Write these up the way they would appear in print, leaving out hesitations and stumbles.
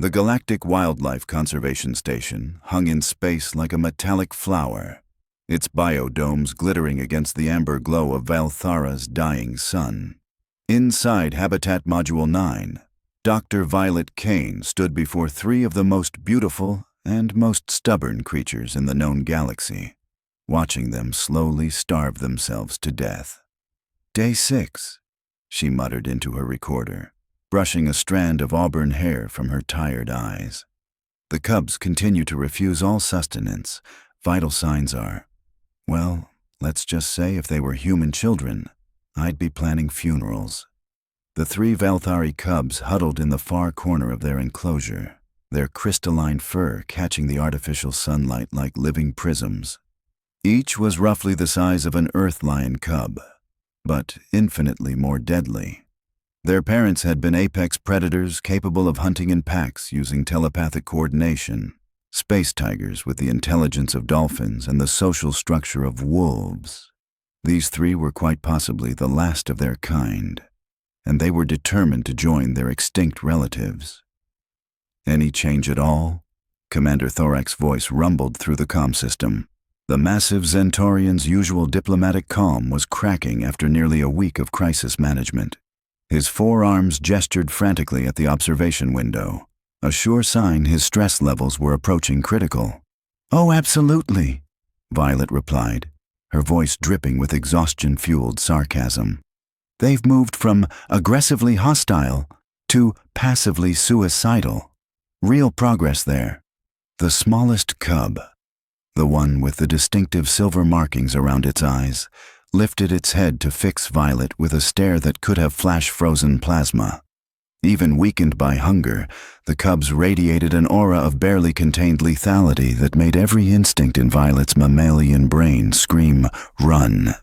The Galactic Wildlife Conservation Station hung in space like a metallic flower, its biodomes glittering against the amber glow of Valthara's dying sun. Inside Habitat Module 9, Dr. Violet Kane stood before three of the most beautiful and most stubborn creatures in the known galaxy, watching them slowly starve themselves to death. "Day 6, she muttered into her recorder, brushing a strand of auburn hair from her tired eyes. The cubs continue to refuse all sustenance. Vital signs are, well, let's just say if they were human children, I'd be planning funerals." The three Valthari cubs huddled in the far corner of their enclosure, their crystalline fur catching the artificial sunlight like living prisms. Each was roughly the size of an Earth lion cub, but infinitely more deadly. Their parents had been apex predators capable of hunting in packs using telepathic coordination, space tigers with the intelligence of dolphins and the social structure of wolves. These three were quite possibly the last of their kind, and they were determined to join their extinct relatives. "Any change at all?" Commander Thorak's voice rumbled through the comm system. The massive Zentaurian's usual diplomatic calm was cracking after nearly a week of crisis management. His forearms gestured frantically at the observation window, a sure sign his stress levels were approaching critical. "Oh, absolutely," Violet replied, her voice dripping with exhaustion-fueled sarcasm. "They've moved from aggressively hostile to passively suicidal. Real progress there." The smallest cub, the one with the distinctive silver markings around its eyes, lifted its head to fix Violet with a stare that could have flash-frozen plasma. Even weakened by hunger, the cubs radiated an aura of barely contained lethality that made every instinct in Violet's mammalian brain scream, "Run."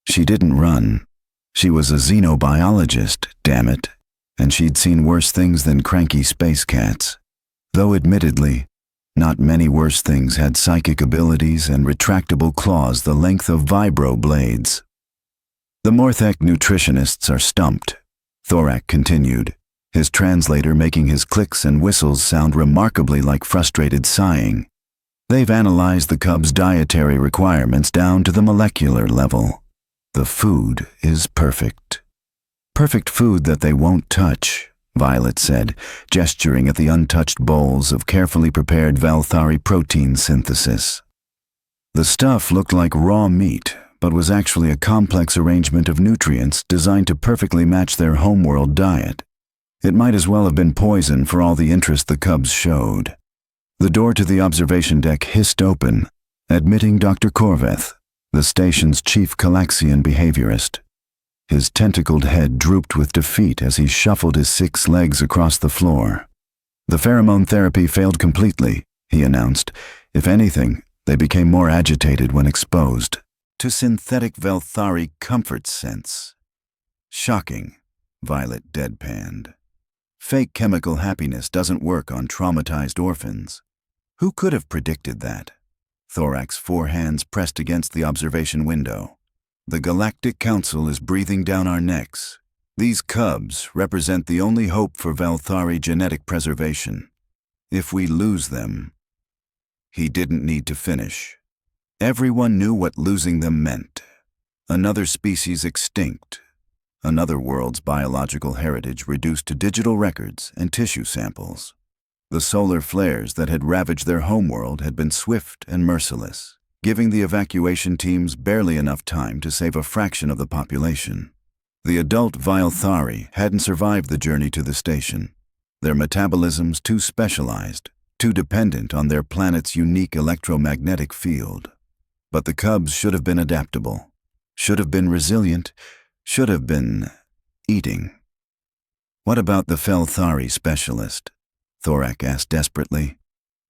She didn't run. She was a xenobiologist, damn it, and she'd seen worse things than cranky space cats. Though admittedly, not many worse things had psychic abilities and retractable claws the length of vibro blades. "The Morthek nutritionists are stumped," Thorak continued, his translator making his clicks and whistles sound remarkably like frustrated sighing. "They've analyzed the cubs' dietary requirements down to the molecular level. The food is perfect. Perfect food that they won't touch," Violet said, gesturing at the untouched bowls of carefully prepared Valthari protein synthesis. The stuff looked like raw meat, but was actually a complex arrangement of nutrients designed to perfectly match their homeworld diet. It might as well have been poison for all the interest the cubs showed. The door to the observation deck hissed open, admitting Dr. Korveth, the station's chief Calaxian behaviorist. His tentacled head drooped with defeat as he shuffled his 6 legs across the floor. "The pheromone therapy failed completely," he announced. "If anything, they became more agitated when exposed to synthetic Valthari comfort scents." "Shocking," Violet deadpanned. "Fake chemical happiness doesn't work on traumatized orphans." "Who could have predicted that?" Thorak's 4 hands pressed against the observation window. "The Galactic Council is breathing down our necks. These cubs represent the only hope for Valthari genetic preservation. If we lose them..." He didn't need to finish. Everyone knew what losing them meant. Another species extinct. Another world's biological heritage reduced to digital records and tissue samples. The solar flares that had ravaged their homeworld had been swift and merciless, giving the evacuation teams barely enough time to save a fraction of the population. The adult Valthari hadn't survived the journey to the station, their metabolisms too specialized, too dependent on their planet's unique electromagnetic field. But the cubs should have been adaptable, should have been resilient, should have been eating. "What about the Valthari specialist?" Thorak asked desperately.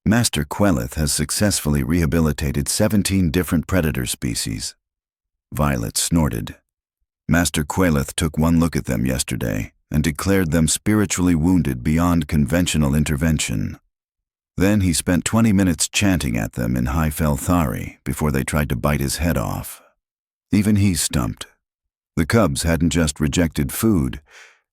"Master Quelith has successfully rehabilitated 17 different predator species." Violet snorted. "Master Quelith took one look at them yesterday and declared them spiritually wounded beyond conventional intervention. Then he spent 20 minutes chanting at them in High Valthari before they tried to bite his head off. Even he's stumped. The cubs hadn't just rejected food,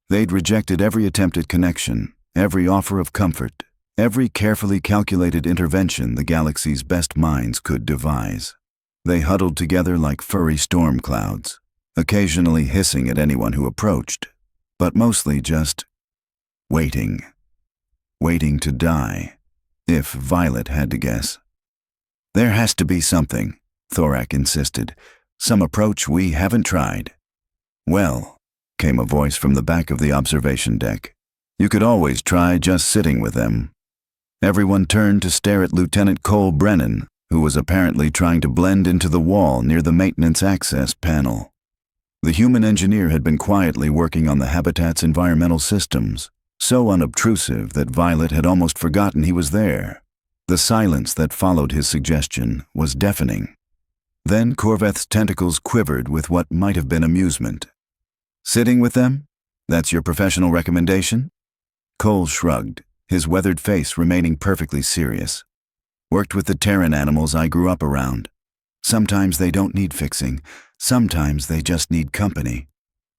they'd rejected every attempt at connection, every offer of comfort, Every carefully calculated intervention the galaxy's best minds could devise. They huddled together like furry storm clouds, occasionally hissing at anyone who approached, but mostly just waiting. Waiting to die, if Violet had to guess. "There has to be something," Thorak insisted. "Some approach we haven't tried." "Well," came a voice from the back of the observation deck, "you could always try just sitting with them." Everyone turned to stare at Lieutenant Cole Brennan, who was apparently trying to blend into the wall near the maintenance access panel. The human engineer had been quietly working on the habitat's environmental systems, so unobtrusive that Violet had almost forgotten he was there. The silence that followed his suggestion was deafening. Then Korveth's tentacles quivered with what might have been amusement. "Sitting with them? That's your professional recommendation?" Cole shrugged, his weathered face remaining perfectly serious. "Worked with the Terran animals I grew up around. Sometimes they don't need fixing, sometimes they just need company."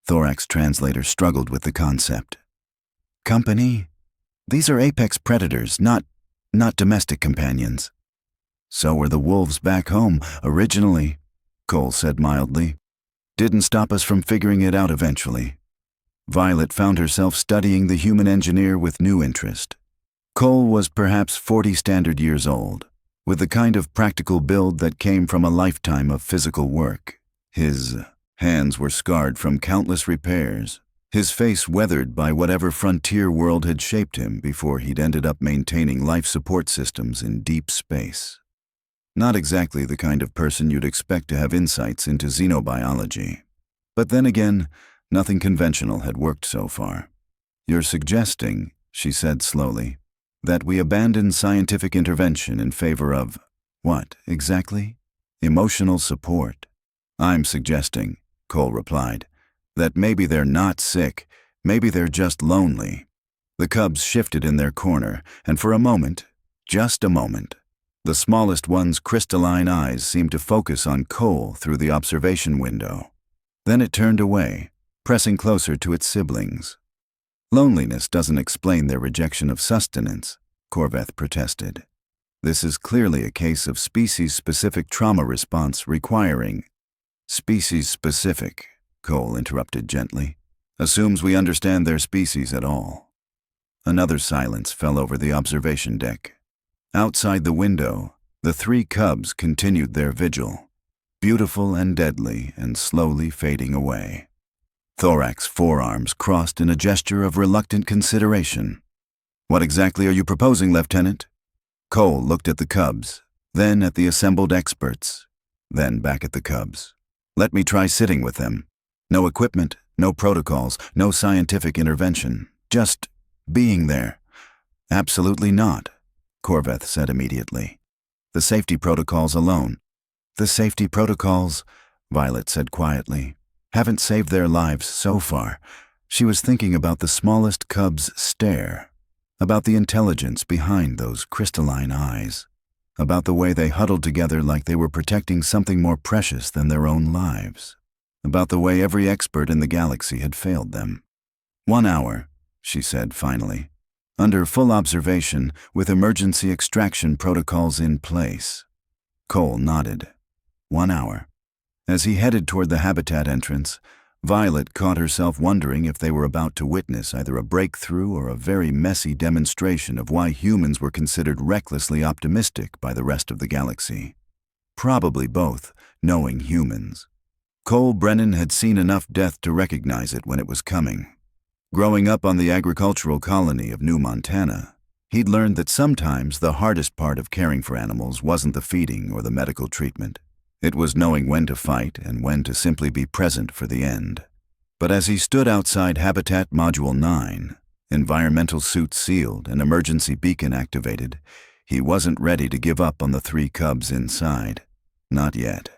Thorak's translator struggled with the concept. "Company? These are apex predators, not domestic companions." "So were the wolves back home, originally," Cole said mildly. "Didn't stop us from figuring it out eventually." Violet found herself studying the human engineer with new interest. Cole was perhaps 40 standard years old, with the kind of practical build that came from a lifetime of physical work. His hands were scarred from countless repairs, his face weathered by whatever frontier world had shaped him before he'd ended up maintaining life support systems in deep space. Not exactly the kind of person you'd expect to have insights into xenobiology. But then again, nothing conventional had worked so far. "You're suggesting," she said slowly, "that we abandon scientific intervention in favor of, what, exactly? Emotional support." "I'm suggesting," Cole replied, "that maybe they're not sick, maybe they're just lonely." The cubs shifted in their corner, and for a moment, just a moment, the smallest one's crystalline eyes seemed to focus on Cole through the observation window. Then it turned away, pressing closer to its siblings. "Loneliness doesn't explain their rejection of sustenance," Korveth protested. "This is clearly a case of species-specific trauma response requiring—" "Species-specific," Cole interrupted gently, "assumes we understand their species at all." Another silence fell over the observation deck. Outside the window, the three cubs continued their vigil, beautiful and deadly and slowly fading away. Thorak's forearms crossed in a gesture of reluctant consideration. "What exactly are you proposing, Lieutenant?" Cole looked at the cubs, then at the assembled experts, then back at the cubs. "Let me try sitting with them. No equipment, no protocols, no scientific intervention. Just being there." "Absolutely not," Korveth said immediately. "The safety protocols alone." "The safety protocols," Violet said quietly, "haven't saved their lives so far." She was thinking about the smallest cub's stare, about the intelligence behind those crystalline eyes, about the way they huddled together like they were protecting something more precious than their own lives, about the way every expert in the galaxy had failed them. "1 hour," she said finally, "under full observation with emergency extraction protocols in place." Cole nodded. 1 hour. As he headed toward the habitat entrance, Violet caught herself wondering if they were about to witness either a breakthrough or a very messy demonstration of why humans were considered recklessly optimistic by the rest of the galaxy. Probably both, knowing humans. Cole Brennan had seen enough death to recognize it when it was coming. Growing up on the agricultural colony of New Montana, he'd learned that sometimes the hardest part of caring for animals wasn't the feeding or the medical treatment. It was knowing when to fight and when to simply be present for the end. But as he stood outside Habitat Module 9, environmental suit sealed and emergency beacon activated, he wasn't ready to give up on the three cubs inside. Not yet.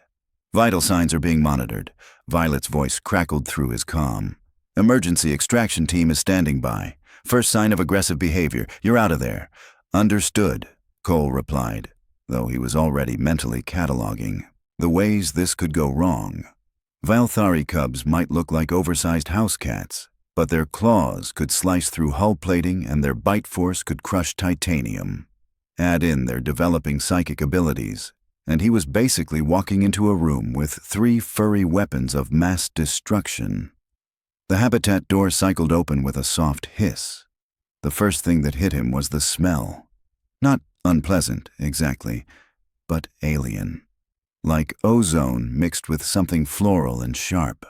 "Vital signs are being monitored." Violet's voice crackled through his comm. "Emergency extraction team is standing by. First sign of aggressive behavior, you're out of there." "Understood," Cole replied, though he was already mentally cataloging the ways this could go wrong. Valthari cubs might look like oversized house cats, but their claws could slice through hull plating and their bite force could crush titanium. Add in their developing psychic abilities, and he was basically walking into a room with 3 furry weapons of mass destruction. The habitat door cycled open with a soft hiss. The first thing that hit him was the smell. Not unpleasant, exactly, but alien. Like ozone mixed with something floral and sharp.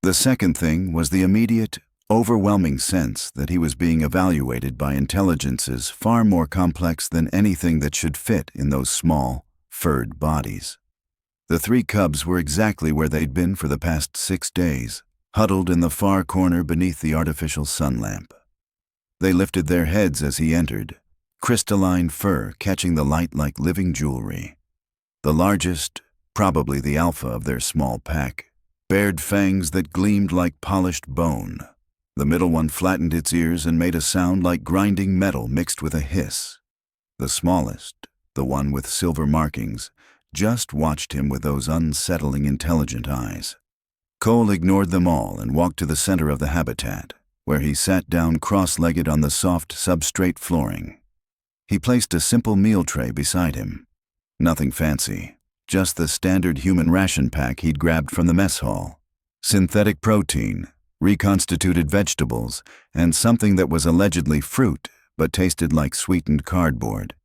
The second thing was the immediate, overwhelming sense that he was being evaluated by intelligences far more complex than anything that should fit in those small, furred bodies. The 3 cubs were exactly where they'd been for the past 6 days, huddled in the far corner beneath the artificial sun lamp. They lifted their heads as he entered, crystalline fur catching the light like living jewelry. The largest, probably the alpha of their small pack, bared fangs that gleamed like polished bone. The middle one flattened its ears and made a sound like grinding metal mixed with a hiss. The smallest, the one with silver markings, just watched him with those unsettling intelligent eyes. Cole ignored them all and walked to the center of the habitat, where he sat down cross-legged on the soft substrate flooring. He placed a simple meal tray beside him. Nothing fancy, just the standard human ration pack he'd grabbed from the mess hall. Synthetic protein, reconstituted vegetables, and something that was allegedly fruit but tasted like sweetened cardboard.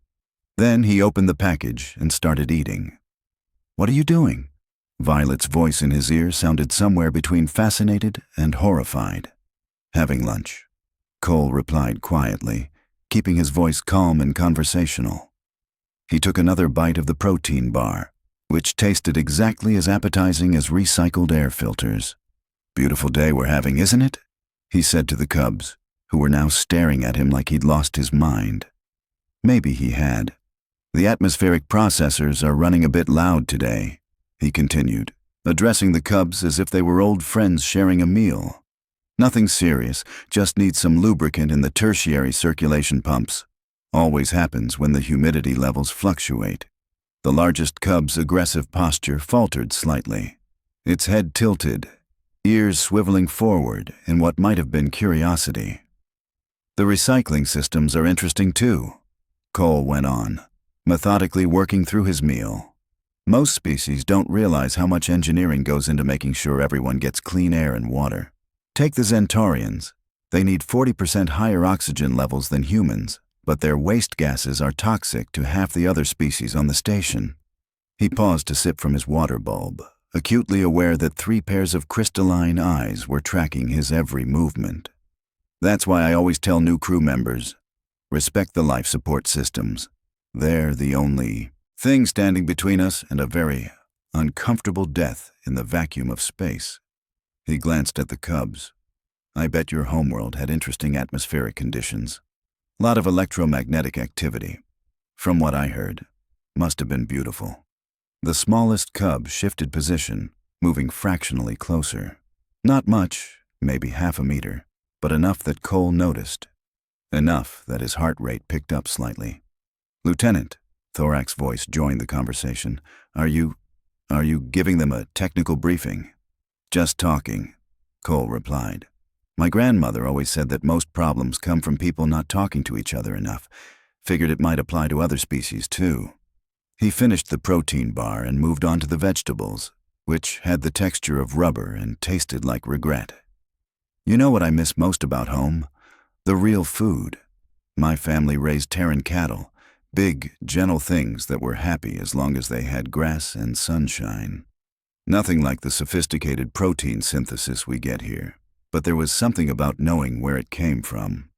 Then he opened the package and started eating. "What are you doing?" Violet's voice in his ear sounded somewhere between fascinated and horrified. "Having lunch," Cole replied quietly, keeping his voice calm and conversational. He took another bite of the protein bar, which tasted exactly as appetizing as recycled air filters. "Beautiful day we're having, isn't it?" he said to the cubs, who were now staring at him like he'd lost his mind. Maybe he had. "The atmospheric processors are running a bit loud today," he continued, addressing the cubs as if they were old friends sharing a meal. "Nothing serious, just need some lubricant in the tertiary circulation pumps. Always happens when the humidity levels fluctuate." The largest cub's aggressive posture faltered slightly. Its head tilted, ears swiveling forward in what might have been curiosity. "The recycling systems are interesting too," Cole went on, methodically working through his meal. "Most species don't realize how much engineering goes into making sure everyone gets clean air and water. Take the Zentaurians. They need 40% higher oxygen levels than humans, but their waste gases are toxic to half the other species on the station." He paused to sip from his water bulb, acutely aware that 3 pairs of crystalline eyes were tracking his every movement. "That's why I always tell new crew members, respect the life support systems. They're the only thing standing between us and a very uncomfortable death in the vacuum of space." He glanced at the cubs. "I bet your homeworld had interesting atmospheric conditions. Lot of electromagnetic activity. From what I heard, must have been beautiful." The smallest cub shifted position, moving fractionally closer. Not much, maybe half a meter, but enough that Cole noticed. Enough that his heart rate picked up slightly. "Lieutenant," Thorak's voice joined the conversation, Are you giving them a technical briefing?" "Just talking," Cole replied. "My grandmother always said that most problems come from people not talking to each other enough. Figured it might apply to other species too." He finished the protein bar and moved on to the vegetables, which had the texture of rubber and tasted like regret. "You know what I miss most about home? The real food. My family raised Terran cattle, big, gentle things that were happy as long as they had grass and sunshine. Nothing like the sophisticated protein synthesis we get here, but there was something about knowing where it came from."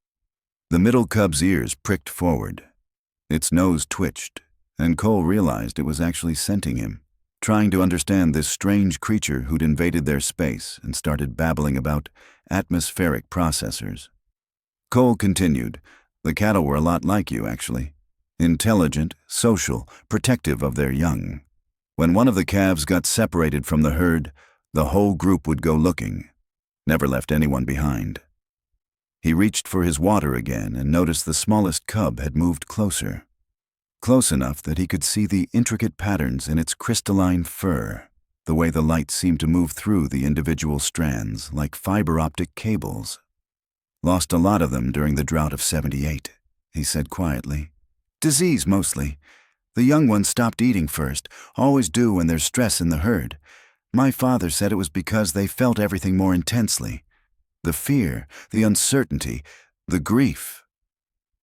The middle cub's ears pricked forward. Its nose twitched, and Cole realized it was actually scenting him, trying to understand this strange creature who'd invaded their space and started babbling about atmospheric processors. Cole continued, "The cattle were a lot like you, actually. Intelligent, social, protective of their young. When one of the calves got separated from the herd, the whole group would go looking. Never left anyone behind." He reached for his water again and noticed the smallest cub had moved closer. Close enough that he could see the intricate patterns in its crystalline fur, the way the light seemed to move through the individual strands like fiber optic cables. Lost a lot of them during the drought of '78, he said quietly. Disease, mostly. The young ones stopped eating first, always do when there's stress in the herd. My father said it was because they felt everything more intensely. The fear, the uncertainty, the grief.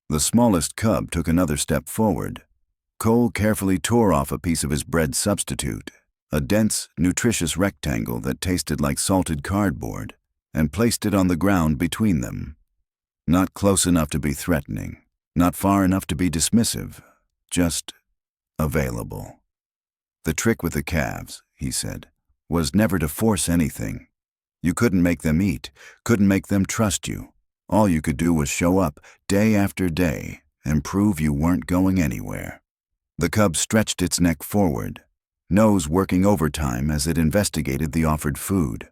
The smallest cub took another step forward. Cole carefully tore off a piece of his bread substitute, a dense, nutritious rectangle that tasted like salted cardboard, and placed it on the ground between them. Not close enough to be threatening, not far enough to be dismissive, just available. The trick with the calves, he said, was never to force anything. You couldn't make them eat, couldn't make them trust you. All you could do was show up day after day and prove you weren't going anywhere. The cub stretched its neck forward, nose working overtime as it investigated the offered food.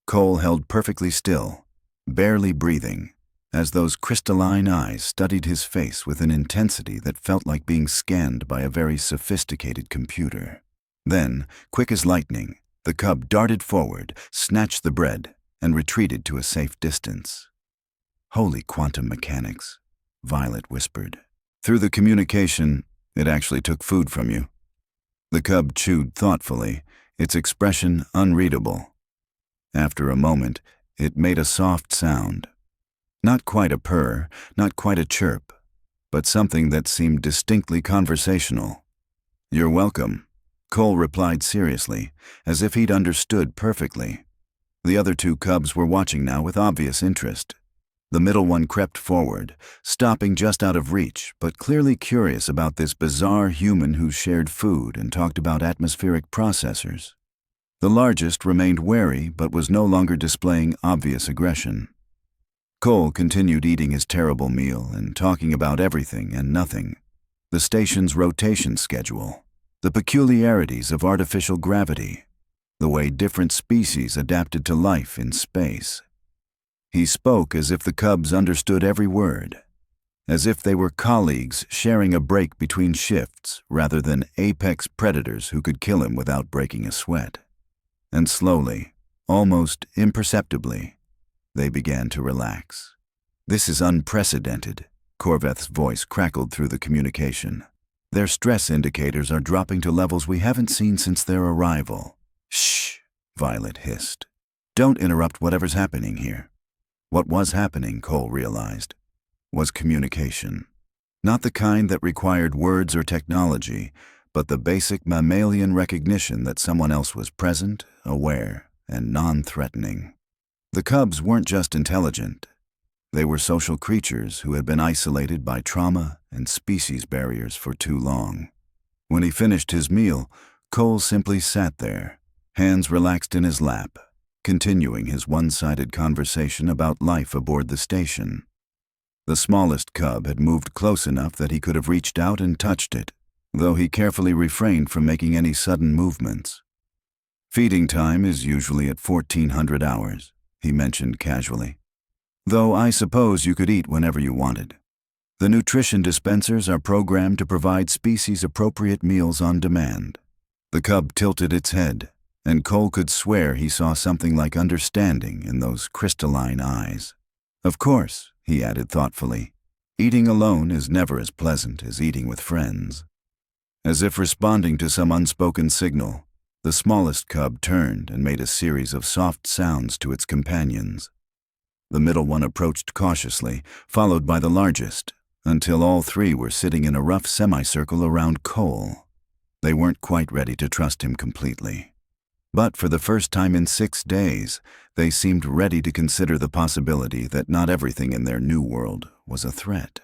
Cole held perfectly still, barely breathing, as those crystalline eyes studied his face with an intensity that felt like being scanned by a very sophisticated computer. Then, quick as lightning, the cub darted forward, snatched the bread, and retreated to a safe distance. Holy quantum mechanics, Violet whispered. Through the communication, it actually took food from you. The cub chewed thoughtfully, its expression unreadable. After a moment, it made a soft sound. Not quite a purr, not quite a chirp, but something that seemed distinctly conversational. You're welcome, Cole replied seriously, as if he'd understood perfectly. The other two cubs were watching now with obvious interest. The middle one crept forward, stopping just out of reach, but clearly curious about this bizarre human who shared food and talked about atmospheric processors. The largest remained wary but was no longer displaying obvious aggression. Cole continued eating his terrible meal and talking about everything and nothing. The station's rotation schedule, the peculiarities of artificial gravity, the way different species adapted to life in space. He spoke as if the cubs understood every word, as if they were colleagues sharing a break between shifts rather than apex predators who could kill him without breaking a sweat. And slowly, almost imperceptibly, they began to relax. This is unprecedented, Corveth's voice crackled through the communication. Their stress indicators are dropping to levels we haven't seen since their arrival. Shh, Violet hissed. Don't interrupt whatever's happening here. What was happening, Cole realized, was communication. Not the kind that required words or technology, but the basic mammalian recognition that someone else was present, aware, and non-threatening. The cubs weren't just intelligent. They were social creatures who had been isolated by trauma and species barriers for too long. When he finished his meal, Cole simply sat there, hands relaxed in his lap, continuing his one-sided conversation about life aboard the station. The smallest cub had moved close enough that he could have reached out and touched it, though he carefully refrained from making any sudden movements. Feeding time is usually at 1400 hours, he mentioned casually. Though I suppose you could eat whenever you wanted. The nutrition dispensers are programmed to provide species-appropriate meals on demand. The cub tilted its head, and Cole could swear he saw something like understanding in those crystalline eyes. Of course, he added thoughtfully, eating alone is never as pleasant as eating with friends. As if responding to some unspoken signal, the smallest cub turned and made a series of soft sounds to its companions. The middle one approached cautiously, followed by the largest, until all three were sitting in a rough semicircle around Cole. They weren't quite ready to trust him completely. But for the first time in 6 days, they seemed ready to consider the possibility that not everything in their new world was a threat.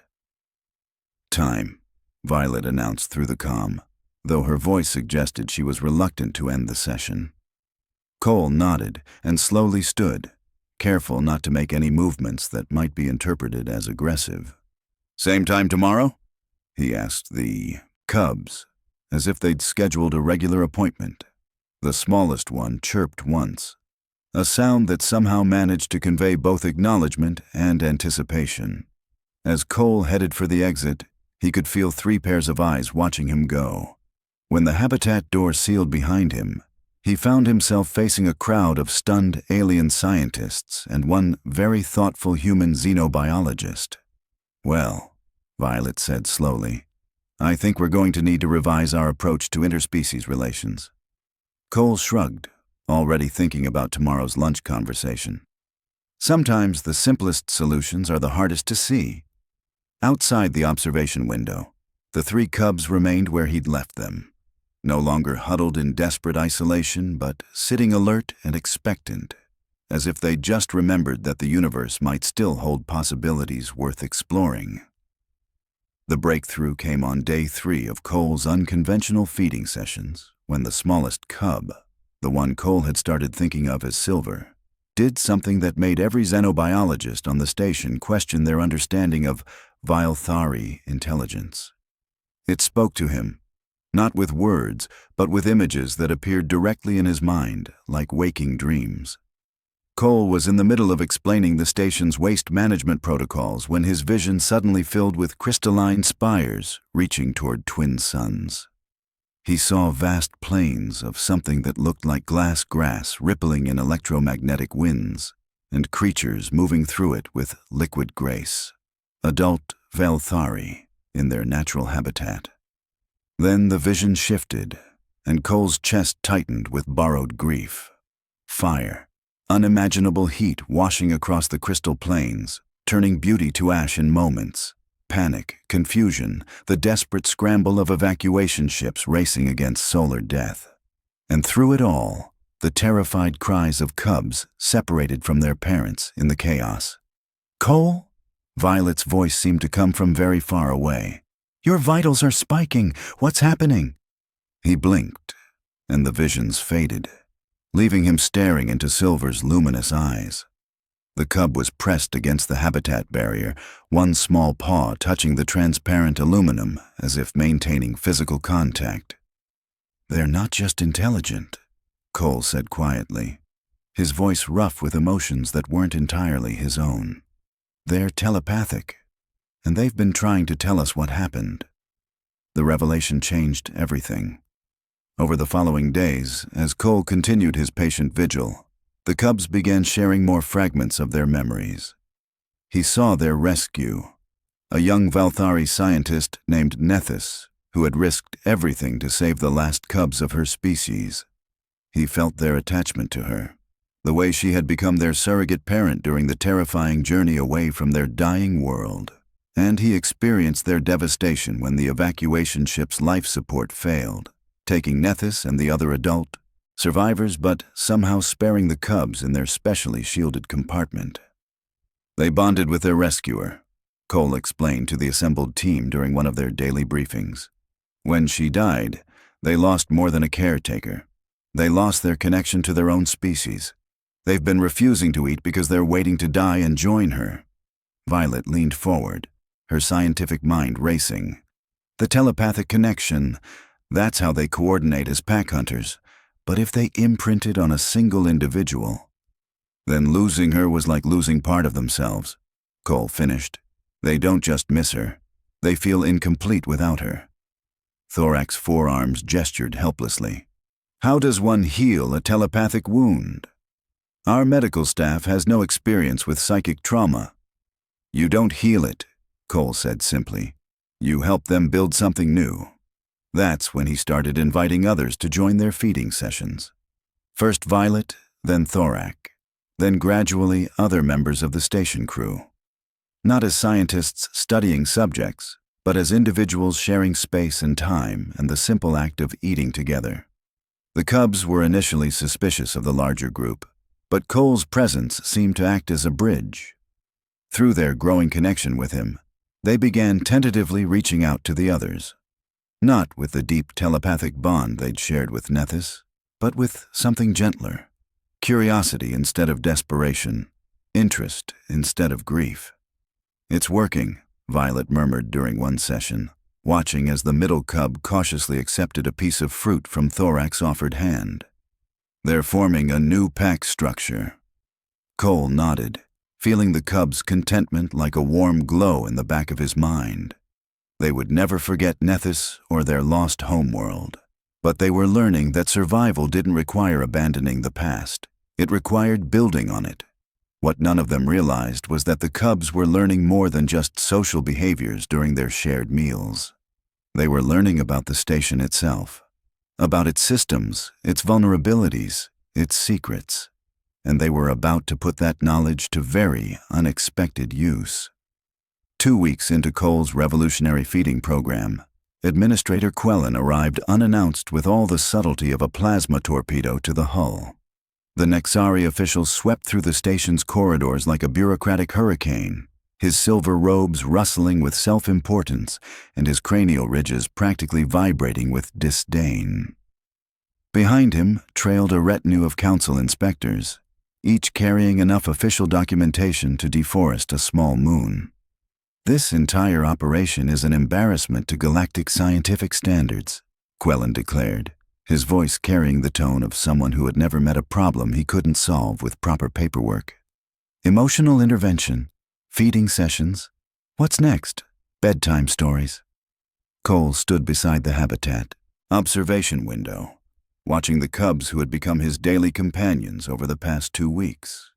Time, Violet announced through the comm, though her voice suggested she was reluctant to end the session. Cole nodded and slowly stood, careful not to make any movements that might be interpreted as aggressive. Same time tomorrow? He asked the cubs, as if they'd scheduled a regular appointment. The smallest one chirped once, a sound that somehow managed to convey both acknowledgement and anticipation. As Cole headed for the exit, he could feel 3 pairs of eyes watching him go. When the habitat door sealed behind him, He found himself facing a crowd of stunned alien scientists and one very thoughtful human xenobiologist. "Well," Violet said slowly, "I think we're going to need to revise our approach to interspecies relations." Cole shrugged, already thinking about tomorrow's lunch conversation. Sometimes the simplest solutions are the hardest to see. Outside the observation window, the three cubs remained where he'd left them, no longer huddled in desperate isolation, but sitting alert and expectant, as if they'd just remembered that the universe might still hold possibilities worth exploring. The breakthrough came on day 3 of Cole's unconventional feeding sessions, when the smallest cub, the one Cole had started thinking of as Silver, did something that made every xenobiologist on the station question their understanding of Vilthari intelligence. It spoke to him, not with words, but with images that appeared directly in his mind, like waking dreams. Cole was in the middle of explaining the station's waste management protocols when his vision suddenly filled with crystalline spires reaching toward twin suns. He saw vast plains of something that looked like glass grass rippling in electromagnetic winds, and creatures moving through it with liquid grace. Adult Vilthari in their natural habitat. Then the vision shifted, and Cole's chest tightened with borrowed grief. Fire, unimaginable heat washing across the crystal plains, turning beauty to ash in moments. Panic, confusion, the desperate scramble of evacuation ships racing against solar death. And through it all, the terrified cries of cubs separated from their parents in the chaos. "Cole?" Violet's voice seemed to come from very far away. "Your vitals are spiking. What's happening?" He blinked, and the visions faded, leaving him staring into Silver's luminous eyes. The cub was pressed against the habitat barrier, one small paw touching the transparent aluminum as if maintaining physical contact. "They're not just intelligent," Cole said quietly, his voice rough with emotions that weren't entirely his own. "They're telepathic, and they've been trying to tell us what happened." The revelation changed everything. Over the following days, as Cole continued his patient vigil, the cubs began sharing more fragments of their memories. He saw their rescue, a young Vilthari scientist named Nethys, who had risked everything to save the last cubs of her species. He felt their attachment to her, the way she had become their surrogate parent during the terrifying journey away from their dying world. And he experienced their devastation when the evacuation ship's life support failed, taking Nethys and the other adult survivors, but somehow sparing the cubs in their specially shielded compartment. They bonded with their rescuer, Cole explained to the assembled team during one of their daily briefings. When she died, they lost more than a caretaker. They lost their connection to their own species. They've been refusing to eat because they're waiting to die and join her. Violet leaned forward, her scientific mind racing. The telepathic connection, that's how they coordinate as pack hunters. But if they imprinted on a single individual, then losing her was like losing part of themselves, Cole finished. They don't just miss her, they feel incomplete without her. Thorak's forearms gestured helplessly. "How does one heal a telepathic wound? Our medical staff has no experience with psychic trauma." "You don't heal it," Cole said simply. "You help them build something new." That's when he started inviting others to join their feeding sessions. First Violet, then Thorak, then gradually other members of the station crew. Not as scientists studying subjects, but as individuals sharing space and time and the simple act of eating together. The cubs were initially suspicious of the larger group, but Cole's presence seemed to act as a bridge. Through their growing connection with him, they began tentatively reaching out to the others. Not with the deep telepathic bond they'd shared with Nethys, but with something gentler. Curiosity instead of desperation, interest instead of grief. "It's working," Violet murmured during one session, watching as the middle cub cautiously accepted a piece of fruit from Thorak's offered hand. "They're forming a new pack structure." Cole nodded, feeling the cub's contentment like a warm glow in the back of his mind. They would never forget Nethys or their lost homeworld. But they were learning that survival didn't require abandoning the past. It required building on it. What none of them realized was that the cubs were learning more than just social behaviors during their shared meals. They were learning about the station itself, about its systems, its vulnerabilities, its secrets, and they were about to put that knowledge to very unexpected use. 2 weeks into Cole's revolutionary feeding program, Administrator Quellen arrived unannounced with all the subtlety of a plasma torpedo to the hull. The Nexari official swept through the station's corridors like a bureaucratic hurricane, his silver robes rustling with self-importance and his cranial ridges practically vibrating with disdain. Behind him trailed a retinue of council inspectors, each carrying enough official documentation to deforest a small moon. "This entire operation is an embarrassment to galactic scientific standards," Quellen declared, his voice carrying the tone of someone who had never met a problem he couldn't solve with proper paperwork. "Emotional intervention, feeding sessions. What's next? Bedtime stories." Cole stood beside the habitat, observation window, watching the cubs who had become his daily companions over the past 2 weeks.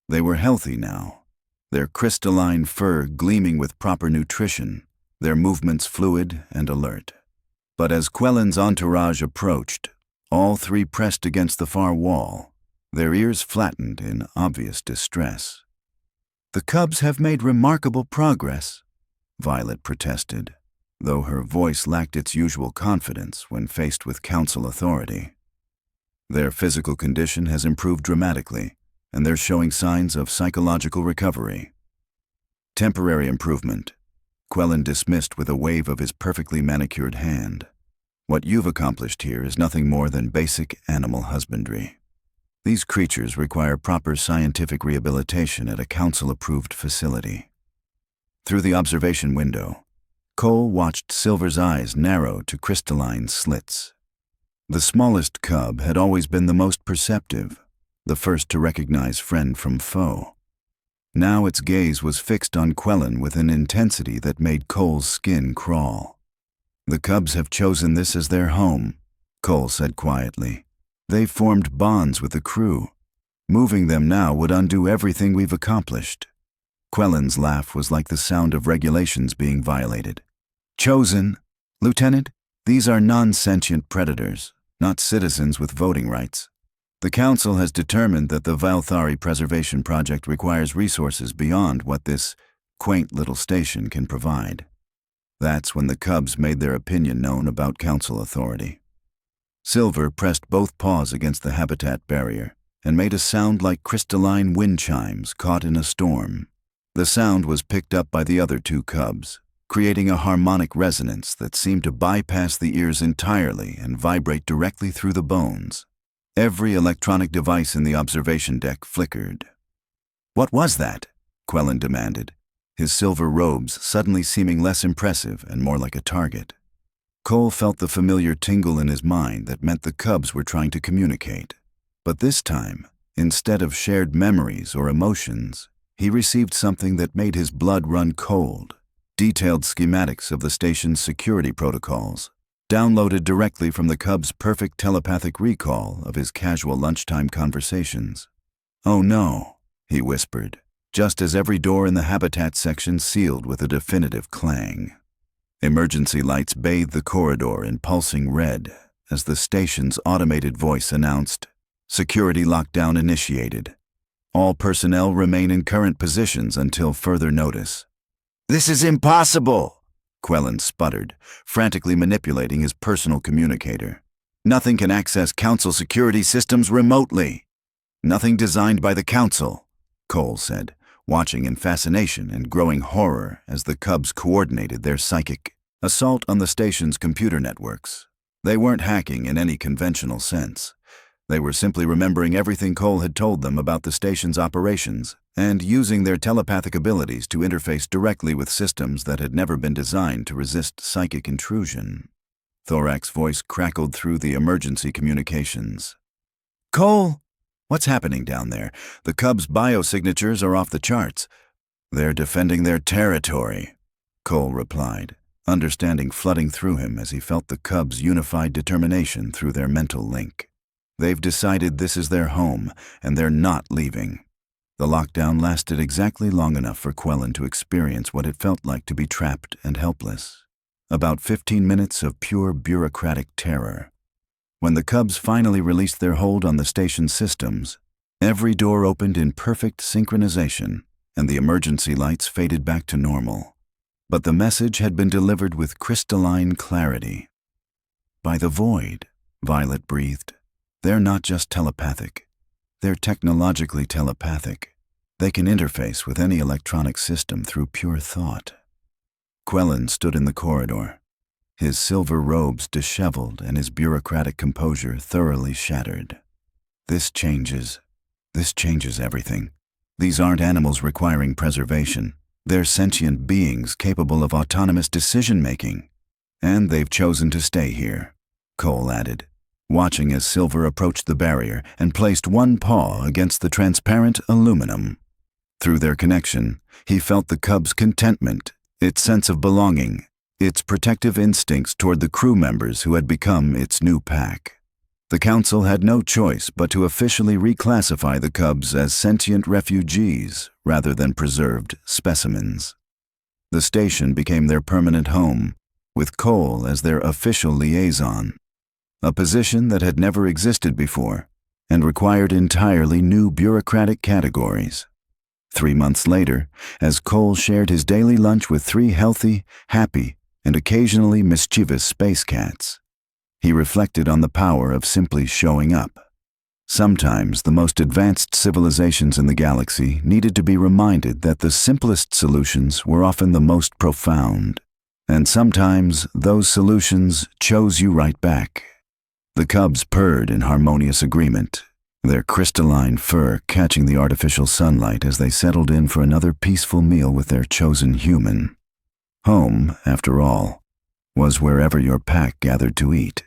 They were healthy now, their crystalline fur gleaming with proper nutrition, their movements fluid and alert. But as Quellen's entourage approached, all 3 pressed against the far wall, their ears flattened in obvious distress. "The cubs have made remarkable progress," Violet protested, though her voice lacked its usual confidence when faced with council authority. "Their physical condition has improved dramatically, and they're showing signs of psychological recovery." "Temporary improvement," Quellen dismissed with a wave of his perfectly manicured hand. "What you've accomplished here is nothing more than basic animal husbandry. These creatures require proper scientific rehabilitation at a council-approved facility." Through the observation window, Cole watched Silver's eyes narrow to crystalline slits. The smallest cub had always been the most perceptive, the first to recognize friend from foe. Now its gaze was fixed on Quellen with an intensity that made Cole's skin crawl. "The cubs have chosen this as their home," Cole said quietly. "They've formed bonds with the crew. Moving them now would undo everything we've accomplished." Quellen's laugh was like the sound of regulations being violated. "Chosen? Lieutenant, these are non-sentient predators, not citizens with voting rights. The Council has determined that the Valthari Preservation Project requires resources beyond what this quaint little station can provide." That's when the cubs made their opinion known about Council authority. Silver pressed both paws against the habitat barrier and made a sound like crystalline wind chimes caught in a storm. The sound was picked up by the other 2 cubs, creating a harmonic resonance that seemed to bypass the ears entirely and vibrate directly through the bones. Every electronic device in the observation deck flickered. "What was that?" Quellen demanded, his silver robes suddenly seeming less impressive and more like a target. Cole felt the familiar tingle in his mind that meant the cubs were trying to communicate. But this time, instead of shared memories or emotions, he received something that made his blood run cold: detailed schematics of the station's security protocols, downloaded directly from the cub's perfect telepathic recall of his casual lunchtime conversations. "Oh no," he whispered, just as every door in the habitat section sealed with a definitive clang. Emergency lights bathed the corridor in pulsing red as the station's automated voice announced, "Security lockdown initiated. All personnel remain in current positions until further notice." "This is impossible," Quellen sputtered, frantically manipulating his personal communicator. "Nothing can access Council security systems remotely." "Nothing designed by the Council," Cole said, watching in fascination and growing horror as the cubs coordinated their psychic assault on the station's computer networks. They weren't hacking in any conventional sense. They were simply remembering everything Cole had told them about the station's operations and using their telepathic abilities to interface directly with systems that had never been designed to resist psychic intrusion. Thorak's voice crackled through the emergency communications. "Cole, what's happening down there? The Cubs' biosignatures are off the charts." "They're defending their territory," Cole replied, understanding flooding through him as he felt the cubs' unified determination through their mental link. They've decided this is their home, and they're not leaving. The lockdown lasted exactly long enough for Quellen to experience what it felt like to be trapped and helpless. About 15 minutes of pure bureaucratic terror. When the cubs finally released their hold on the station's systems, every door opened in perfect synchronization, and the emergency lights faded back to normal. But the message had been delivered with crystalline clarity. "By the void," Violet breathed. "They're not just telepathic. They're technologically telepathic. They can interface with any electronic system through pure thought." Quellen stood in the corridor, his silver robes disheveled and his bureaucratic composure thoroughly shattered. This changes everything. These aren't animals requiring preservation. They're sentient beings capable of autonomous decision-making. And they've chosen to stay here, Cole added, watching as Silver approached the barrier and placed one paw against the transparent aluminum. Through their connection, he felt the cub's contentment, its sense of belonging, its protective instincts toward the crew members who had become its new pack. The council had no choice but to officially reclassify the cubs as sentient refugees rather than preserved specimens. The station became their permanent home, with Cole as their official liaison, a position that had never existed before and required entirely new bureaucratic categories. 3 months later, as Cole shared his daily lunch with 3 healthy, happy, and occasionally mischievous space cats, he reflected on the power of simply showing up. Sometimes the most advanced civilizations in the galaxy needed to be reminded that the simplest solutions were often the most profound, and sometimes those solutions chose you right back. The cubs purred in harmonious agreement, their crystalline fur catching the artificial sunlight as they settled in for another peaceful meal with their chosen human. Home, after all, was wherever your pack gathered to eat.